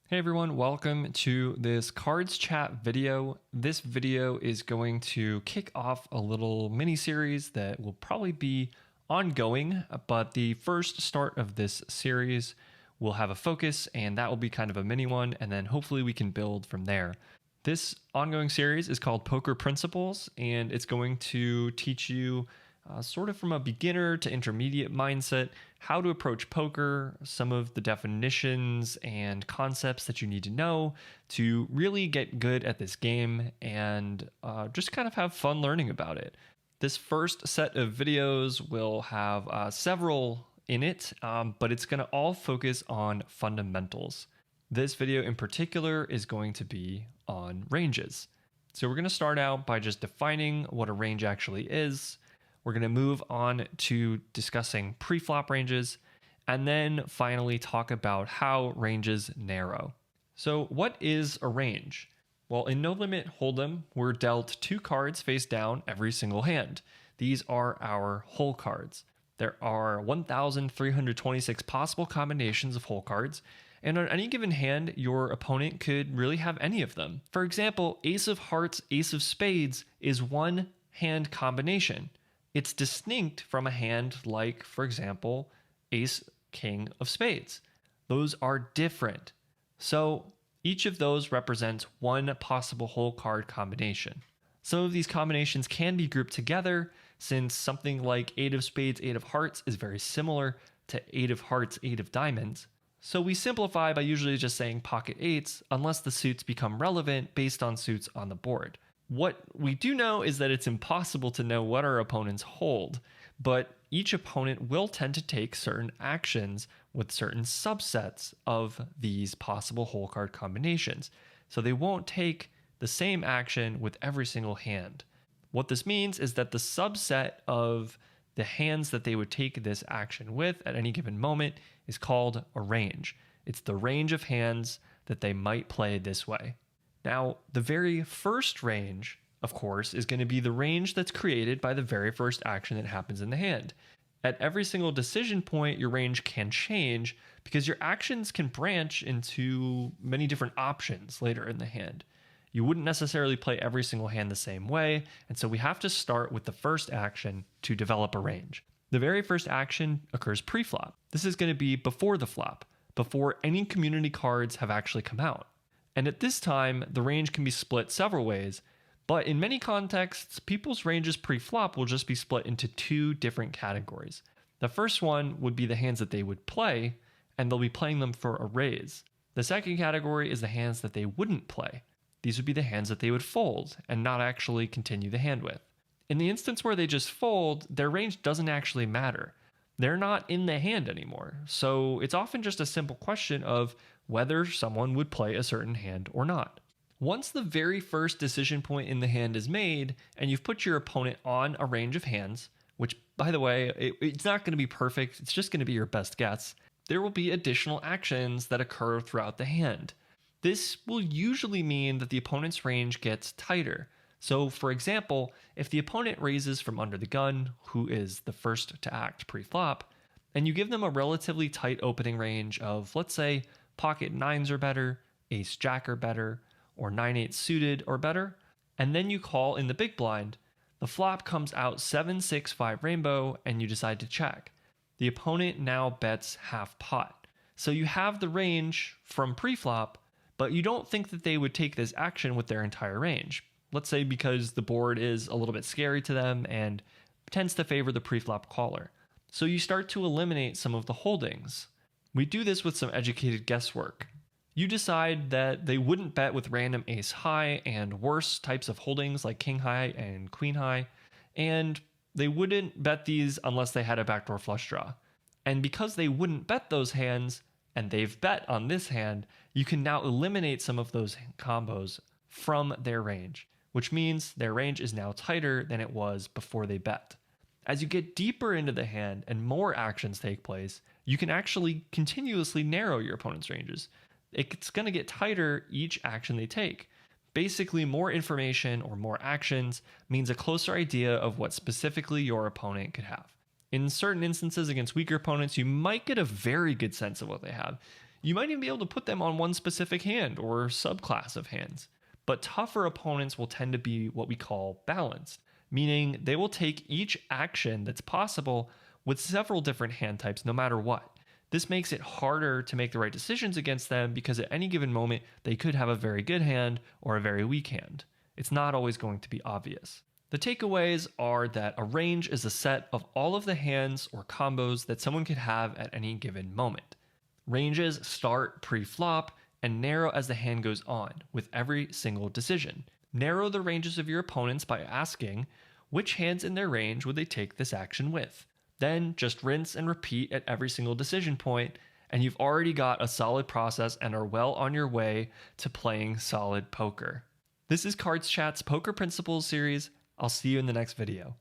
Hey everyone, welcome to this Cards Chat video. This video is going to kick off a little mini series that will probably be ongoing, but the first start of this series will have a focus, and that will be kind of a mini one, and then hopefully we can build from there. This ongoing series is called Poker Principles, and it's going to teach you sort of from a beginner to intermediate mindset, how to approach poker, some of the definitions and concepts that you need to know to really get good at this game and just kind of have fun learning about it. This first set of videos will have several in it, but it's going to all focus on fundamentals. This video in particular is going to be on ranges. So we're going to start out by just defining what a range actually is. We're going to move on to discussing preflop ranges, and then finally talk about how ranges narrow. So what is a range? Well, in No Limit Hold'em, we're dealt 2 cards face down every single hand. These are our hole cards. There are 1,326 possible combinations of hole cards, and on any given hand, your opponent could really have any of them. For example, Ace of Hearts, Ace of Spades is one hand combination. It's distinct from a hand like, for example, Ace, King of Spades. Those are different. So each of those represents one possible hole card combination. Some of these combinations can be grouped together, since something like 8 of Spades, 8 of Hearts is very similar to 8 of Hearts, 8 of Diamonds. So we simplify by usually just saying pocket eights unless the suits become relevant based on suits on the board. What we do know is that it's impossible to know what our opponents hold, but each opponent will tend to take certain actions with certain subsets of these possible hole card combinations. So they won't take the same action with every single hand. What this means is that the subset of the hands that they would take this action with at any given moment is called a range. It's the range of hands that they might play this way. Now, the very first range, of course, is going to be the range that's created by the very first action that happens in the hand. At every single decision point, your range can change because your actions can branch into many different options later in the hand. You wouldn't necessarily play every single hand the same way, and so we have to start with the first action to develop a range. The very first action occurs pre-flop. This is going to be before the flop, before any community cards have actually come out. And at this time, the range can be split several ways, but in many contexts, people's ranges pre-flop will just be split into 2 different categories. The first one would be the hands that they would play, and they'll be playing them for a raise. The second category is the hands that they wouldn't play. These would be the hands that they would fold and not actually continue the hand with. In the instance where they just fold, their range doesn't actually matter. They're not in the hand anymore, so it's often just a simple question of whether someone would play a certain hand or not. Once the very first decision point in the hand is made, and you've put your opponent on a range of hands, which, by the way, it's not going to be perfect, it's just going to be your best guess, there will be additional actions that occur throughout the hand. This will usually mean that the opponent's range gets tighter. So, for example, if the opponent raises from under the gun, who is the first to act pre-flop, and you give them a relatively tight opening range of, let's say, pocket 9s or better, ace jack or better, or 9-8 suited or better, and then you call in the big blind, the flop comes out 7-6-5 rainbow, and you decide to check. The opponent now bets half pot. So you have the range from pre-flop, but you don't think that they would take this action with their entire range. Let's say because the board is a little bit scary to them and tends to favor the preflop caller. So you start to eliminate some of the holdings. We do this with some educated guesswork. You decide that they wouldn't bet with random ace high and worse types of holdings like king high and queen high, and they wouldn't bet these unless they had a backdoor flush draw. And because they wouldn't bet those hands, and they've bet on this hand, you can now eliminate some of those combos from their range, which means their range is now tighter than it was before they bet. As you get deeper into the hand and more actions take place, you can actually continuously narrow your opponent's ranges. It's going to get tighter each action they take. Basically, more information or more actions means a closer idea of what specifically your opponent could have. In certain instances against weaker opponents, you might get a very good sense of what they have. You might even be able to put them on one specific hand or subclass of hands. But tougher opponents will tend to be what we call balanced, meaning they will take each action that's possible with several different hand types no matter what. This makes it harder to make the right decisions against them because at any given moment, they could have a very good hand or a very weak hand. It's not always going to be obvious. The takeaways are that a range is a set of all of the hands or combos that someone could have at any given moment. Ranges start pre-flop and narrow as the hand goes on with every single decision. Narrow the ranges of your opponents by asking which hands in their range would they take this action with. Then just rinse and repeat at every single decision point, and you've already got a solid process and are well on your way to playing solid poker. This is CardsChat's Poker Principles series. I'll see you in the next video.